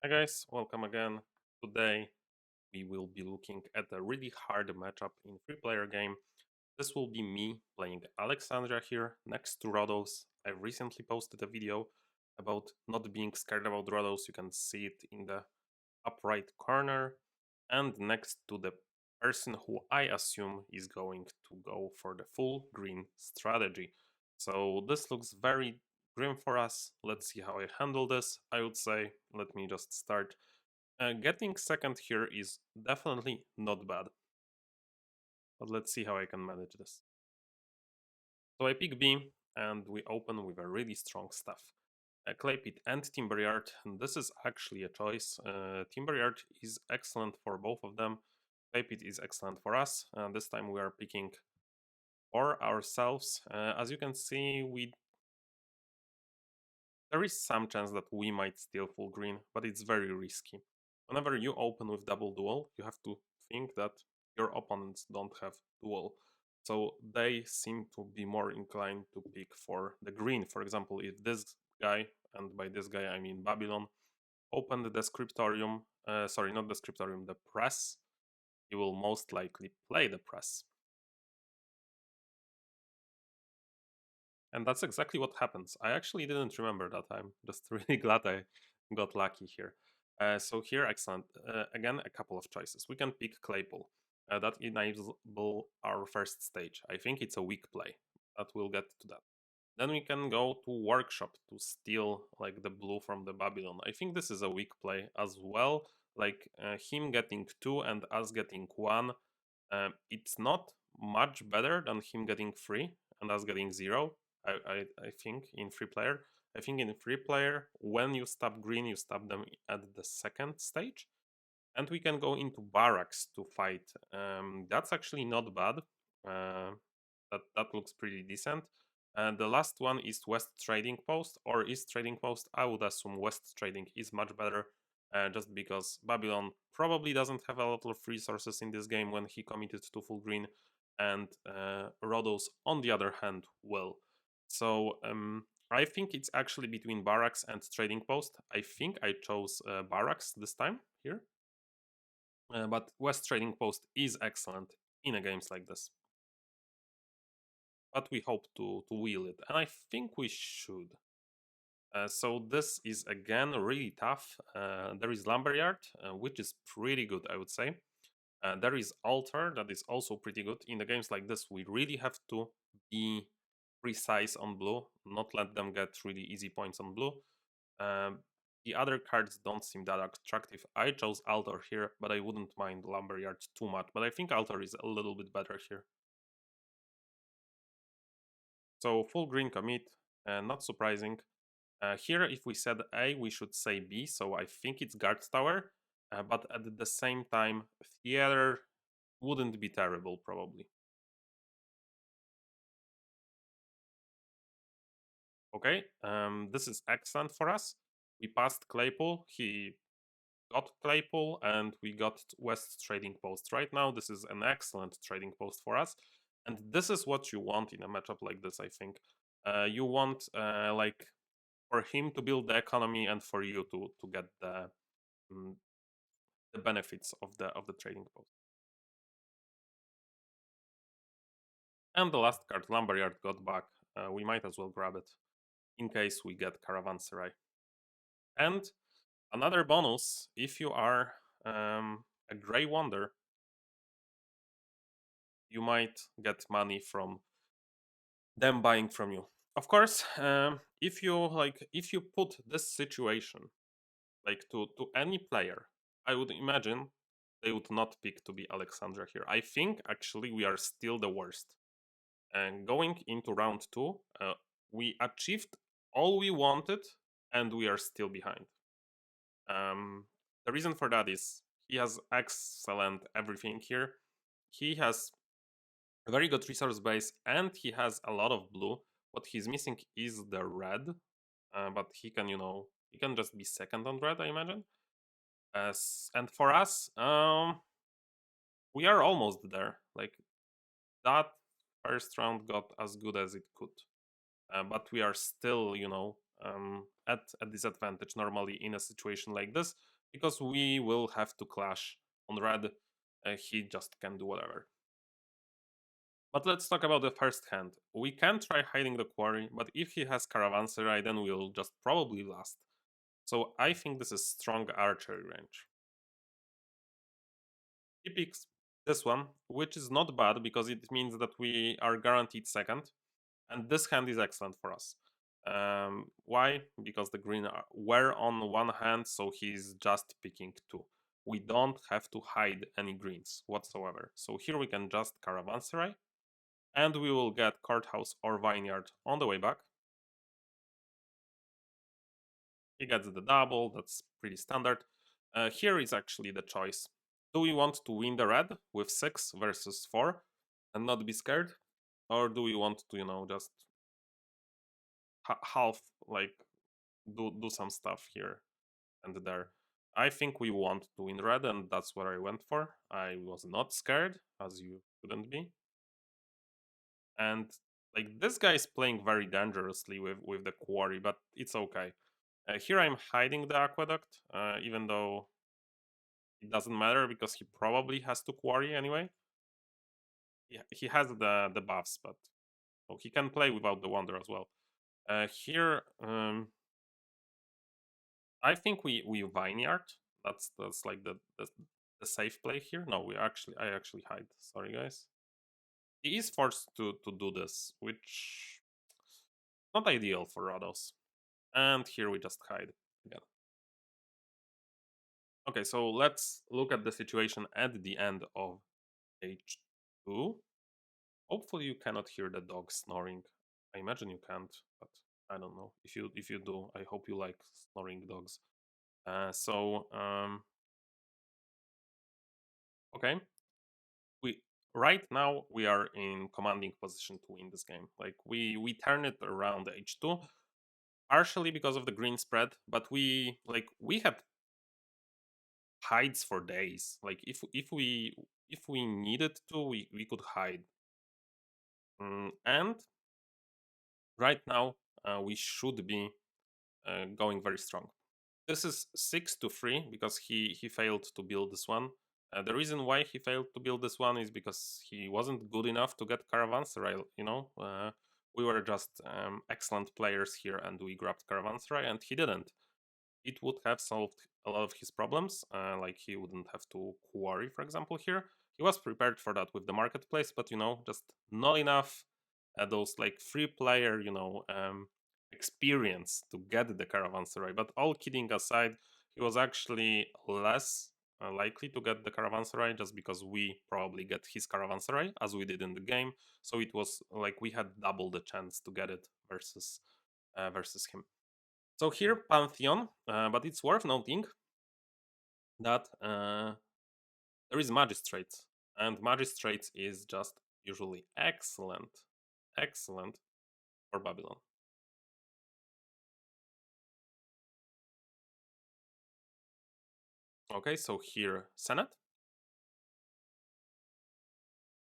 Hi guys, welcome again. Today we will be looking at a really hard matchup in three-player game. This will be me playing Alexandria here next to Rhodos. I recently posted a video about not being scared about Rhodos. You can see it in the up right corner and next to the person who I assume is going to go for the full green strategy. So this looks very grim for us. Let's see how I handle this. I would say, let me just start. Getting second here is definitely not bad. But let's see how I can manage this. So I pick B and we open with a really strong stuff. Clay Pit and Timberyard, and this is actually a choice. Timberyard is excellent for both of them. Clay Pit is excellent for us. This time we are picking for ourselves. As you can see, there is some chance that we might steal full green, but it's very risky. Whenever you open with double dual, you have to think that your opponents don't have dual. So they seem to be more inclined to pick for the green. For example, if this guy, and by this guy I mean Babylon, opened the scriptorium, sorry, not the scriptorium, the press, he will most likely play the press. And that's exactly what happens. I actually didn't remember that. I'm just really glad I got lucky here. So here, excellent. Again, a couple of choices. We can pick Claypool. That enables our first stage. I think it's a weak play, but we'll get to that. Then we can go to Workshop to steal like the blue from the Babylon. I think this is a weak play as well. Like him getting 2 and us getting 1. It's not much better than him getting 3 and us getting 0. I think in free player. I think in free player, when you stab green, you stab them at the second stage. And we can go into barracks to fight. That's actually not bad. That looks pretty decent. And the last one is West Trading Post or East Trading Post. I would assume West Trading is much better, just because Babylon probably doesn't have a lot of resources in this game when he committed to full green, and Rhodos, on the other hand, will. So I think it's actually between Barracks and Trading Post. I think I chose Barracks this time here. But West Trading Post is excellent in a games like this. But we hope to wheel it, and I think we should. So this is again really tough. There is Lumberyard, which is pretty good, I would say. There is Altar, that is also pretty good. In the games like this, we really have to be precise on blue, not let them get really easy points on blue. The other cards don't seem that attractive. I chose Altar here, but I wouldn't mind Lumberyard too much. But I think Altar is a little bit better here. So full green commit, not surprising. Here, if we said A, we should say B, so I think it's Guard Tower, but at the same time, Theater wouldn't be terrible, probably. Okay, this is excellent for us. We passed Claypool, he got Claypool, and we got West Trading Post. Right now, this is an excellent trading post for us, and this is what you want in a matchup like this, I think. You want, like, for him to build the economy and for you to get the benefits of the trading post. And the last card, Lumberyard, got back. We might as well grab it in case we get Caravanserai. And another bonus, if you are a Grey Wonder, you might get money from them buying from you. Of course, if you put this situation like to any player, I would imagine they would not pick to be Alexandria here. I think actually we are still the worst. And going into round 2, we achieved all we wanted, and we are still behind. The reason for that is he has excellent everything here. He has a very good resource base, and he has a lot of blue. What he's missing is the red, but he can, he can just be second on red, I imagine. And for us, we are almost there. Like, that first round got as good as it could. But we are still, at a disadvantage normally in a situation like this. because we will have to clash on red. He just can do whatever. But let's talk about the first hand. We can try hiding the quarry, but if he has Caravanserai, then we'll just probably last. So I think this is strong archery range. He picks this one, which is not bad because it means that we are guaranteed second. And this hand is excellent for us. Why? Because the green were on one hand, so he's just picking two. We don't have to hide any greens whatsoever. So here we can just Caravanserai, and we will get Courthouse or Vineyard on the way back. He gets the double, that's pretty standard. Here is actually the choice. Do we want to win the red with 6 versus 4 and not be scared? Or do we want to, just half, like, do some stuff here and there? I think we want to win red, and that's what I went for. I was not scared, as you couldn't be. And, like, this guy is playing very dangerously with the quarry, but it's okay. Here I'm hiding the aqueduct, even though it doesn't matter because he probably has to quarry anyway. He has the buffs, but he can play without the wonder as well. Here, I think we vineyard. That's like the safe play here. No, I actually hide. Sorry guys. He is forced to do this, which not ideal for Rhodos. And here we just hide again. Okay, so let's look at the situation at the end of H2. Hopefully you cannot hear the dog snoring. I imagine you can't, but I don't know. If you do, I hope you like snoring dogs. Okay. Right now we are in commanding position to win this game. Like we turn it around H2, partially because of the green spread, but we had hides for days. Like if we needed to, we could hide. And right now we should be going very strong. This is 6-3 because he failed to build this one. The reason why he failed to build this one is because he wasn't good enough to get Caravanserai. We were just excellent players here, and we grabbed Caravanserai, and he didn't. It would have solved a lot of his problems, like he wouldn't have to quarry, for example, here. He was prepared for that with the marketplace, but just not enough those like free player, experience to get the Caravanserai. But all kidding aside, he was actually less likely to get the Caravanserai just because we probably get his Caravanserai as we did in the game. So it was like we had double the chance to get it versus him. So here Pantheon, but it's worth noting that there is Magistrates, and Magistrates is just usually excellent for Babylon. Okay, so here Senate,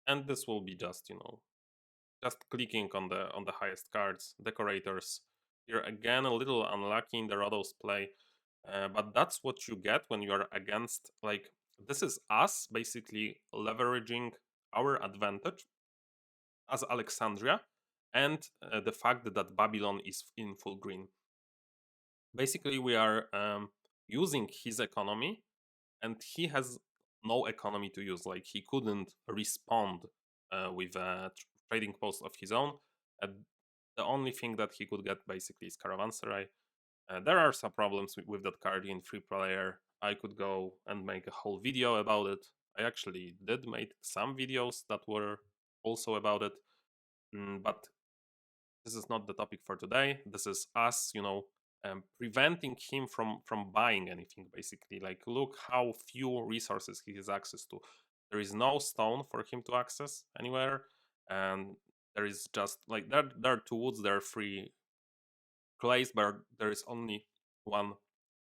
and this will be just just clicking on the highest cards. Decorators here again, a little unlucky in the Rhodos play, but that's what you get when you are against, like, this is us basically leveraging our advantage as Alexandria, and the fact that Babylon is in full green. Basically, we are using his economy, and he has no economy to use. Like, he couldn't respond with a trading post of his own. The only thing that he could get basically is Caravanserai. There are some problems with that card in free player. I could go and make a whole video about it. I actually did make some videos that were also about it. But this is not the topic for today. This is us, preventing him from buying anything, basically. Like, look how few resources he has access to. There is no stone for him to access anywhere, and there is just like there are two woods, there are three clays, but there is only one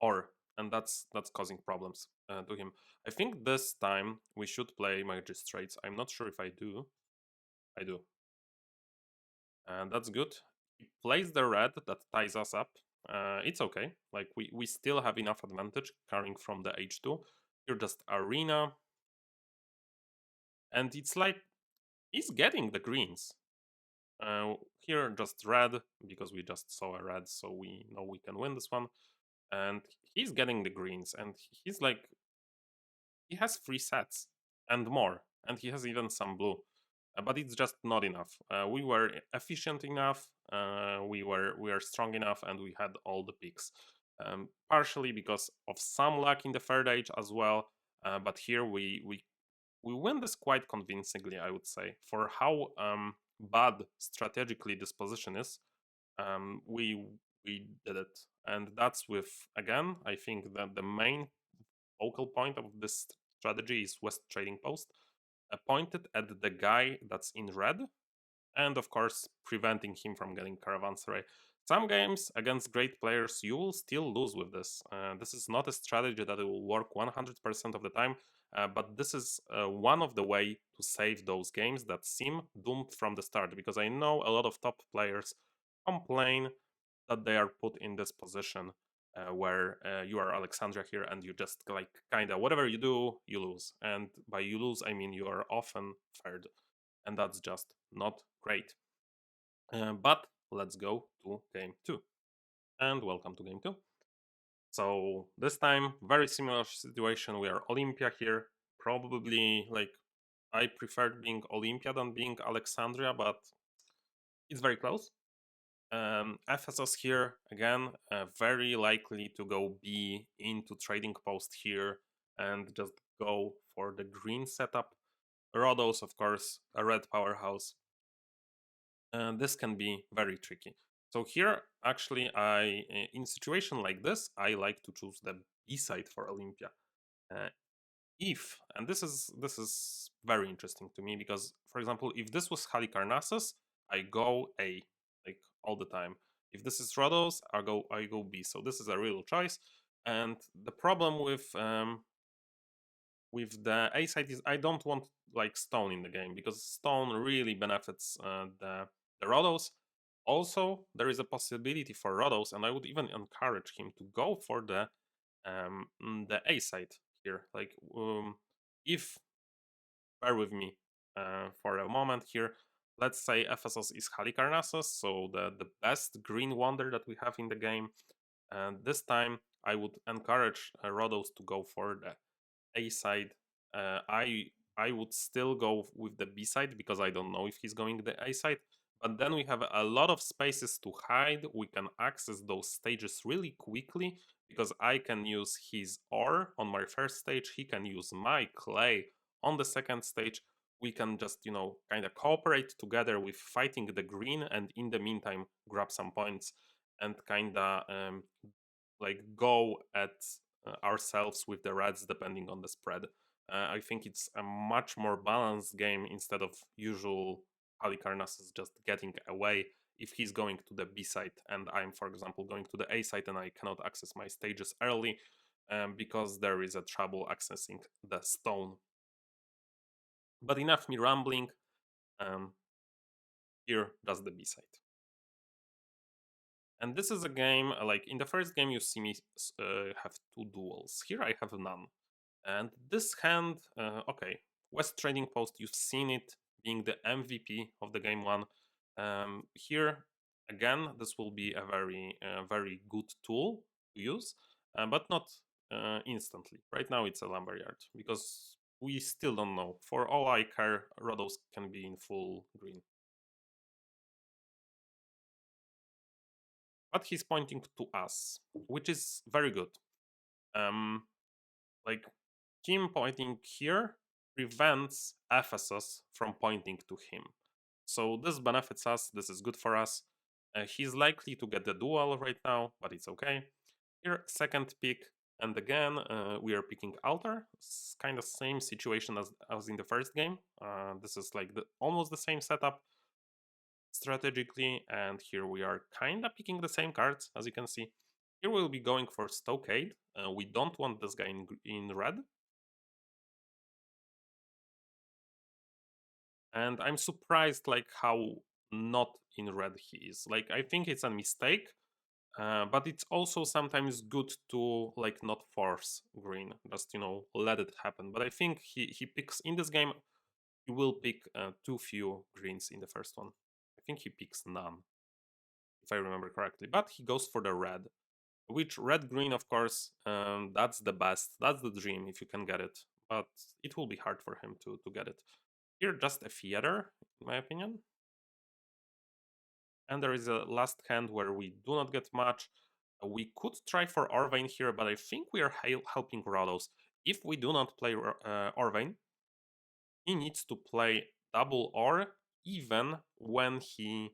ore, and that's causing problems to him. I think this time we should play Magistrates. I'm not sure if I do. I do. And that's good. He plays the red that ties us up. It's okay. Like we still have enough advantage carrying from the H2. Here just arena, and it's like he's getting the greens. Here just red because we just saw a red, so we know we can win this one. And he's getting the greens, and he's like he has 3 sets and more, and he has even some blue. But it's just not enough. We were efficient enough, we are strong enough, and we had all the picks. Partially because of some luck in the third age as well, but here we win this quite convincingly, I would say, for how bad strategically this position is. We did it, and that's with, again, I think that the main focal point of this strategy is West Trading Post, pointed at the guy that's in red, and of course preventing him from getting caravanserai. Some games against great players you will still lose with this. This is not a strategy that will work 100% of the time, but this is one of the way to save those games that seem doomed from the start, because I know a lot of top players complain that they are put in this position where you are Alexandria here and you just like kind of whatever you do you lose, and by you lose I mean you are often third, and that's just not great. But let's go to game 2, and welcome to game 2. So this time very similar situation. We are Olympia here. Probably like I preferred being Olympia than being Alexandria, but it's very close. Ephesos here again, very likely to go B into trading post here and just go for the green setup. Rhodos, of course, a red powerhouse. This can be very tricky. So here, actually, in situation like this, I like to choose the B side for Olympia. Uh, if, and this is very interesting to me because, for example, if this was Halikarnassos, I go A like all the time. If this is Rhodos, I go B. So this is a real choice. And the problem with the A side is I don't want like stone in the game because stone really benefits the Rhodos. Also, there is a possibility for Rhodos, and I would even encourage him to go for the A side here. Like if bear with me for a moment here. Let's say Ephesos is Halikarnassos, so the best green wonder that we have in the game. And this time I would encourage Rhodos to go for the A side. I would still go with the B side because I don't know if he's going the A side. But then we have a lot of spaces to hide. We can access those stages really quickly because I can use his ore on my first stage. He can use my clay on the second stage. We can just, kind of cooperate together with fighting the green, and in the meantime grab some points and kind of like go at ourselves with the reds depending on the spread. I think it's a much more balanced game instead of usual Halikarnassos just getting away if he's going to the B side and I'm, for example, going to the A side and I cannot access my stages early because there is a trouble accessing the stone. But enough me rambling. Here, that's the B side. And this is a game, like in the first game you see me have 2 duels. Here I have none. And this hand, okay, West Trading Post, you've seen it being the MVP of the game 1. Here, again, this will be a very good tool to use, but not instantly. Right now it's a lumberyard, because we still don't know. For all I care, Rhodos can be in full green. But he's pointing to us, which is very good. Like him pointing here prevents Ephesus from pointing to him. So this benefits us, this is good for us. He's likely to get the duel right now, but it's okay. Here, second pick, and again, we are picking altar. It's kind of same situation as in the first game. This is like almost the same setup strategically, and here we are kind of picking the same cards, as you can see. Here we'll be going for Stockade. We don't want this guy in red. And I'm surprised like how not in red he is. Like I think it's a mistake. But it's also sometimes good to like not force green, just let it happen. But I think he picks in this game. He will pick too few greens in the first one. I think he picks none, if I remember correctly. But he goes for the red, which red green, of course, that's the best. That's the dream if you can get it. But it will be hard for him to get it. Here, just a theater, in my opinion. And there is a last hand where we do not get much. We could try for Orvain here, but I think we are helping Rhodos. If we do not play Orvain, he needs to play double or even when he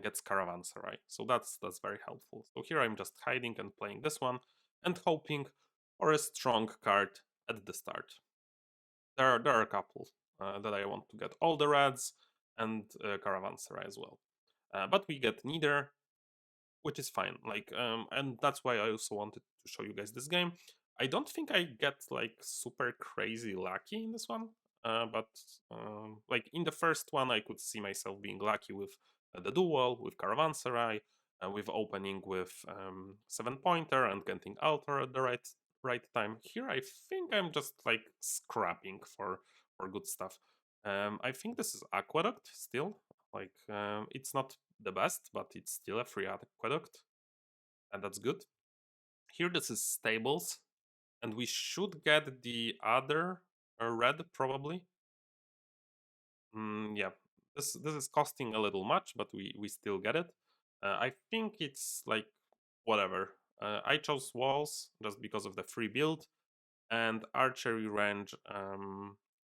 gets Caravanserai. So that's very helpful. So here I'm just hiding and playing this one and hoping for a strong card at the start. There are a couple that I want to get, all the reds and Caravanserai as well. But we get neither, which is fine. And that's why I also wanted to show you guys this game. I don't think I get like super crazy lucky in this one, but like in the first one, I could see myself being lucky with the duel, with Caravanserai, with opening with 7-pointer and getting Altar at the right time. Here, I think I'm just like scrapping for good stuff. I think this is Aqueduct still. It's not the best, but it's still a free aqueduct, and that's good. Here, this is stables, and we should get the other red probably. Yeah, this is costing a little much, but we still get it. I think it's like whatever. I chose walls just because of the free build, and archery range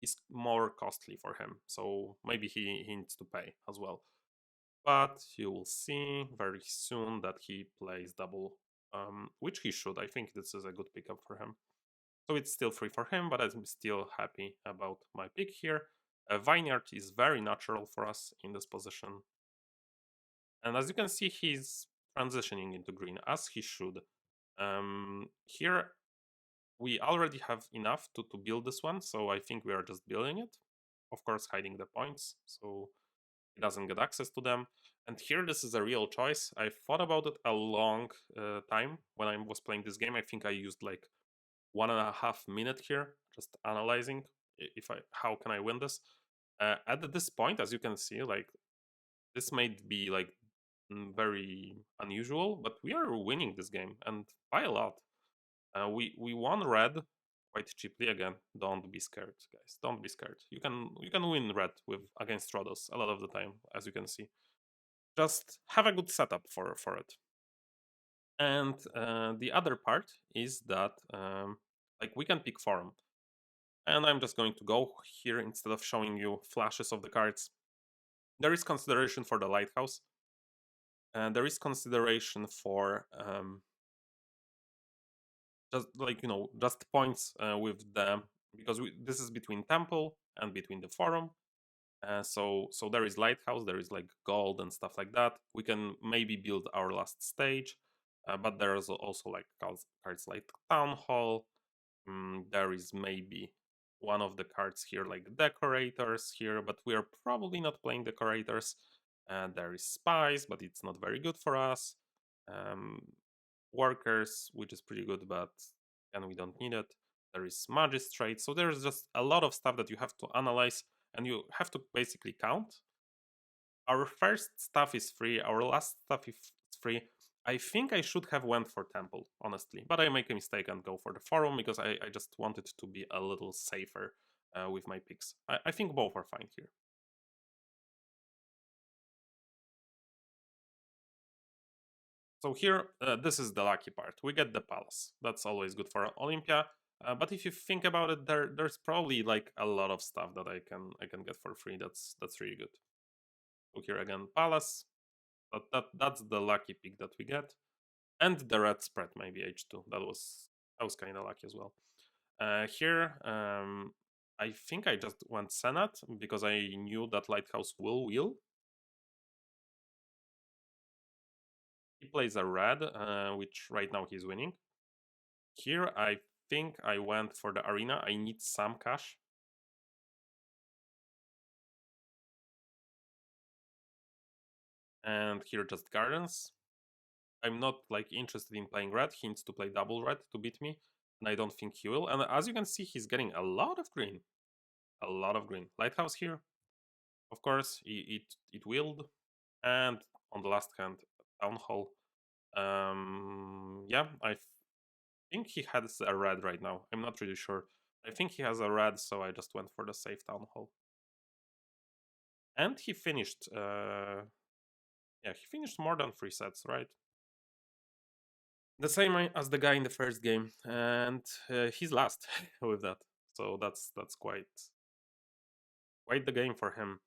is more costly for him, so maybe he needs to pay as well. But you will see very soon that he plays double, which he should. I think this is a good pickup for him. So it's still free for him, but I'm still happy about my pick here. Vineyard is very natural for us in this position. And as you can see, he's transitioning into green, as he should. Here, we already have enough to build this one, so I think we are just building it. Of course, hiding the points, so he doesn't get access to them. And here, this is a real choice. I thought about it a long time when I was playing this game. I think I used like 1.5 minutes here, just analyzing how can I win this. At this point, as you can see, like this may be like very unusual, but we are winning this game and by a lot. We won red quite cheaply again. Don't be scared, guys. Don't be scared. You can win red with against Rhodos a lot of the time, as you can see. Just have a good setup for it. And the other part is that like we can pick forum. And I'm just going to go here instead of showing you flashes of the cards. There is consideration for the lighthouse. And there is consideration for just points with the, because this is between temple and between the forum. So there is lighthouse, there is like gold and stuff like that. We can maybe build our last stage, but there is also like cards like town hall. There is maybe one of the cards here like decorators here, but we are probably not playing decorators. There is spies, but it's not very good for us. Workers, which is pretty good, but and we don't need it. There is magistrate, so there's just a lot of stuff that you have to analyze and you have to basically count. Our first stuff is free, our last stuff is free. I think I should have went for temple, honestly, but I make a mistake and go for the forum because I just wanted to be a little safer with my picks. I think both are fine here. So here, this is the lucky part. We get the palace. That's always good for Olympia. But if you think about it, there's probably like a lot of stuff that I can get for free. That's really good. So here again, palace. That's the lucky pick that we get, and the red spread maybe H2. That was kind of lucky as well. Here, I think I just went Senate because I knew that Lighthouse will wheel. He plays a red, which right now he's winning. Here, I think I went for the arena. I need some cash. And here, just gardens. I'm not like interested in playing red. He needs to play double red to beat me, and I don't think he will. And as you can see, he's getting a lot of green. A lot of green. Lighthouse here, of course, it willed. And on the last hand, Town Hall. Yeah, I think he has a red right now. I'm not really sure. I think he has a red, so I just went for the safe Town Hall. And he finished, yeah, he finished more than 3 sets, right? The same as the guy in the first game, and he's last with that. So that's quite the game for him.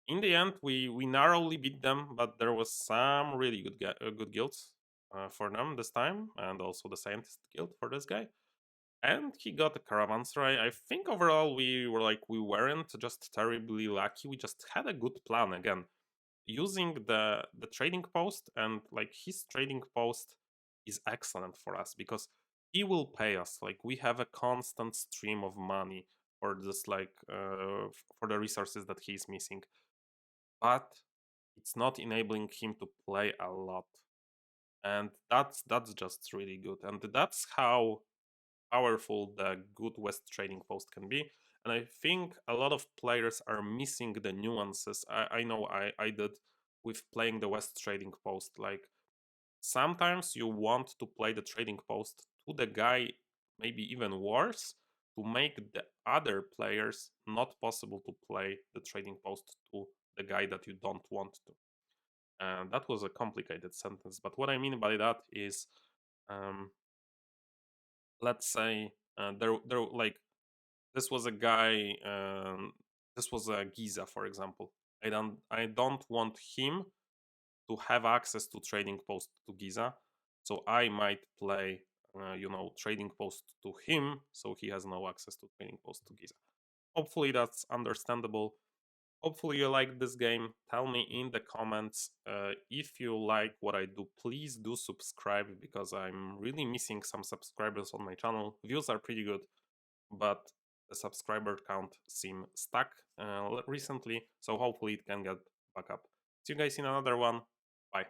In the end, we narrowly beat them, but there was some really good guilds for them this time, and also the Scientist guild for this guy. And he got a Caravanserai. I think overall we weren't just terribly lucky. We just had a good plan again, using the trading post, and like his trading post is excellent for us because he will pay us. Like we have a constant stream of money for this for the resources that he's missing, but it's not enabling him to play a lot, and that's just really good, and that's how powerful the good West trading post can be. And I think a lot of players are missing the nuances. I know I did with playing the West trading post. Like sometimes you want to play the trading post to the guy, maybe even worse, to make the other players not possible to play the trading post to the guy that you don't want to. And that was a complicated sentence, but what I mean by that is, um, let's say there like this was a guy, this was a Giza, for example. I don't want him to have access to trading post to Giza, so I might play trading post to him, so he has no access to trading post to Giza. Hopefully that's understandable. Hopefully you like this game. Tell me in the comments if you like what I do. Please do subscribe because I'm really missing some subscribers on my channel. Views are pretty good, but the subscriber count seemed stuck recently, so hopefully it can get back up. See you guys in another one. Bye.